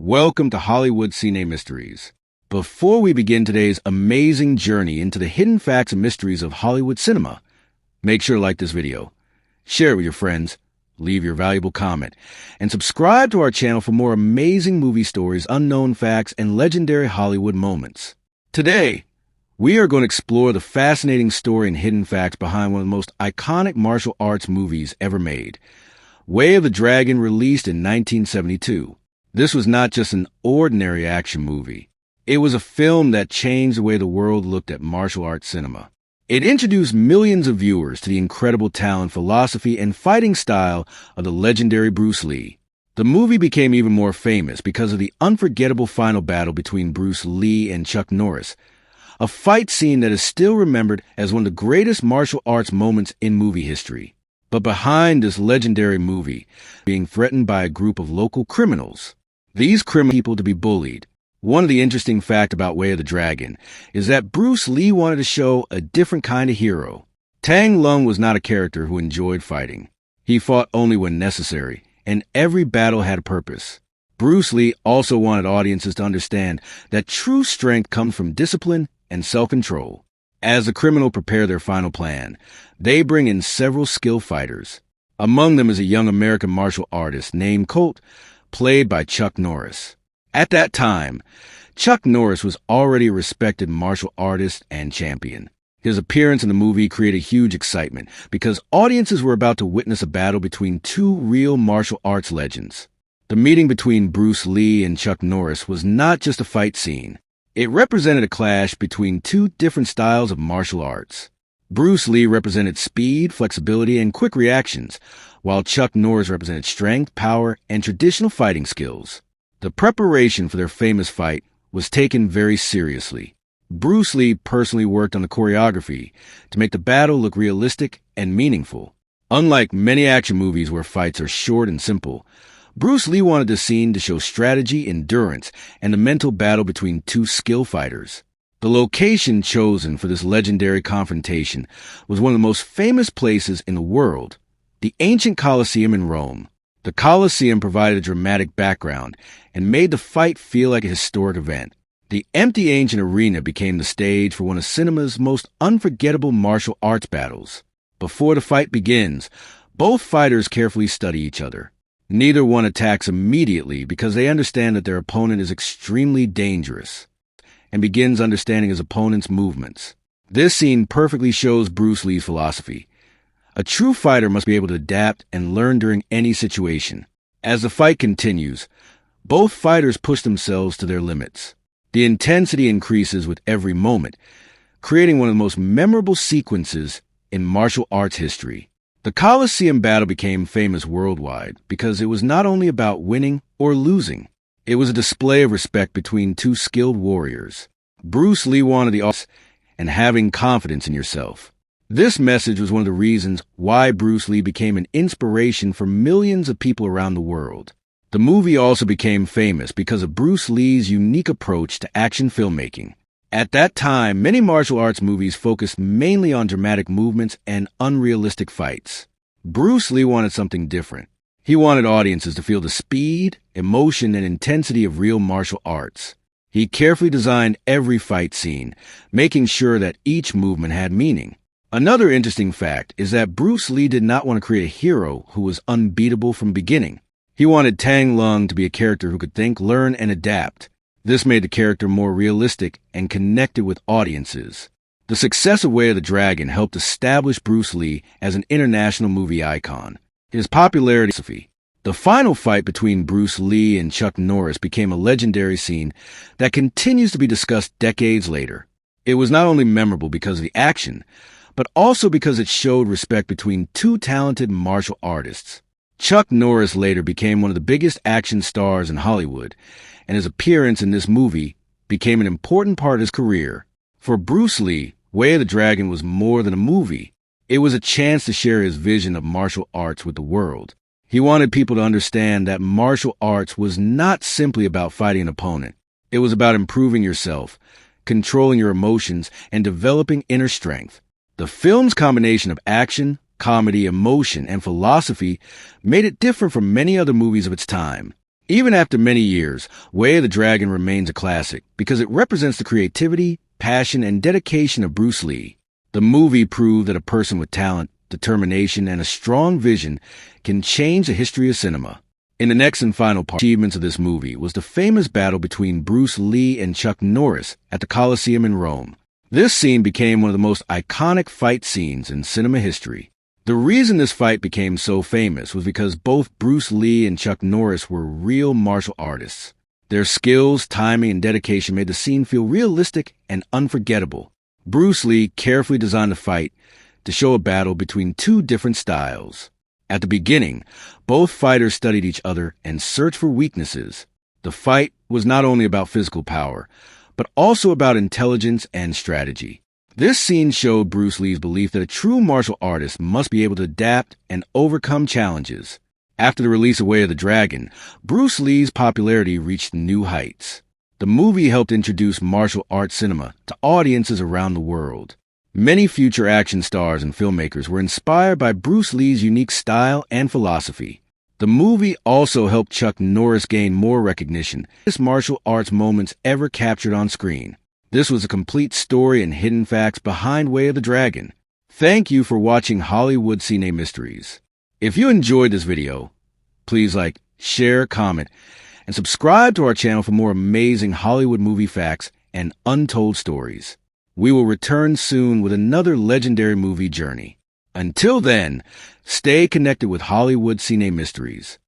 Welcome to Hollywood Cine Mysteries. Before we begin today's amazing journey into the hidden facts and mysteries of Hollywood cinema, make sure to like this video, share it with your friends, leave your valuable comment, and subscribe to our channel for more amazing movie stories, unknown facts, and legendary Hollywood moments. Today, we are going to explore the fascinating story and hidden facts behind one of the most iconic martial arts movies ever made, Way of the Dragon, released in 1972. This was not just an ordinary action movie. It was a film that changed the way the world looked at martial arts cinema. It introduced millions of viewers to the incredible talent, philosophy, and fighting style of the legendary Bruce Lee. The movie became even more famous because of the unforgettable final battle between Bruce Lee and Chuck Norris, a fight scene that is still remembered as one of the greatest martial arts moments in movie history. But behind this legendary movie, being threatened by a group of local criminals, these criminal people to be bullied. One of the interesting facts about Way of the Dragon is that Bruce Lee wanted to show a different kind of hero. Tang Lung was not a character who enjoyed fighting. He fought only when necessary, and every battle had a purpose. Bruce Lee also wanted audiences to understand that true strength comes from discipline and self-control. As the criminals prepare their final plan, they bring in several skilled fighters. Among them is a young American martial artist named Colt, played by Chuck Norris. At that time, Chuck Norris was already a respected martial artist and champion. His appearance in the movie created huge excitement because audiences were about to witness a battle between two real martial arts legends. The meeting between Bruce Lee and Chuck Norris was not just a fight scene. It represented a clash between two different styles of martial arts. Bruce Lee represented speed, flexibility, and quick reactions, while Chuck Norris represented strength, power, and traditional fighting skills. The preparation for their famous fight was taken very seriously. Bruce Lee personally worked on the choreography to make the battle look realistic and meaningful. Unlike many action movies where fights are short and simple, Bruce Lee wanted the scene to show strategy, endurance, and the mental battle between two skilled fighters. The location chosen for this legendary confrontation was one of the most famous places in the world, the ancient Coliseum in Rome. The Coliseum provided a dramatic background and made the fight feel like a historic event. The empty ancient arena became the stage for one of cinema's most unforgettable martial arts battles. Before the fight begins, both fighters carefully study each other. Neither one attacks immediately because they understand that their opponent is extremely dangerous, and begins understanding his opponent's movements. This scene perfectly shows Bruce Lee's philosophy. A true fighter must be able to adapt and learn during any situation. As the fight continues, both fighters push themselves to their limits. The intensity increases with every moment, creating one of the most memorable sequences in martial arts history. The Colosseum battle became famous worldwide because it was not only about winning or losing. It was a display of respect between two skilled warriors. Bruce Lee wanted the audience and having confidence in yourself. This message was one of the reasons why Bruce Lee became an inspiration for millions of people around the world. The movie also became famous because of Bruce Lee's unique approach to action filmmaking. At that time, many martial arts movies focused mainly on dramatic movements and unrealistic fights. Bruce Lee wanted something different. He wanted audiences to feel the speed, emotion, and intensity of real martial arts. He carefully designed every fight scene, making sure that each movement had meaning. Another interesting fact is that Bruce Lee did not want to create a hero who was unbeatable from the beginning. He wanted Tang Lung to be a character who could think, learn, and adapt. This made the character more realistic and connected with audiences. The success of Way of the Dragon helped establish Bruce Lee as an international movie icon. His popularity. The final fight between Bruce Lee and Chuck Norris became a legendary scene that continues to be discussed decades later. It was not only memorable because of the action, but also because it showed respect between two talented martial artists. Chuck Norris later became one of the biggest action stars in Hollywood, and his appearance in this movie became an important part of his career. For Bruce Lee, Way of the Dragon was more than a movie. It was a chance to share his vision of martial arts with the world. He wanted people to understand that martial arts was not simply about fighting an opponent. It was about improving yourself, controlling your emotions, and developing inner strength. The film's combination of action, comedy, emotion, and philosophy made it different from many other movies of its time. Even after many years, Way of the Dragon remains a classic because it represents the creativity, passion, and dedication of Bruce Lee. The movie proved that a person with talent, determination, and a strong vision can change the history of cinema. In the next and final part, achievements of this movie was the famous battle between Bruce Lee and Chuck Norris at the Coliseum in Rome. This scene became one of the most iconic fight scenes in cinema history. The reason this fight became so famous was because both Bruce Lee and Chuck Norris were real martial artists. Their skills, timing, and dedication made the scene feel realistic and unforgettable. Bruce Lee carefully designed the fight to show a battle between two different styles. At the beginning, both fighters studied each other and searched for weaknesses. The fight was not only about physical power, but also about intelligence and strategy. This scene showed Bruce Lee's belief that a true martial artist must be able to adapt and overcome challenges. After the release of Way of the Dragon, Bruce Lee's popularity reached new heights. The movie helped introduce martial arts cinema to audiences around the world. Many future action stars and filmmakers were inspired by Bruce Lee's unique style and philosophy. The movie also helped Chuck Norris gain more recognition than the martial arts moments ever captured on screen. This was a complete story and hidden facts behind Way of the Dragon. Thank you for watching Hollywood Cine Mysteries. If you enjoyed this video, please like, share, comment, and subscribe to our channel for more amazing Hollywood movie facts and untold stories. We will return soon with another legendary movie journey. Until then, stay connected with Hollywood Cine Mysteries.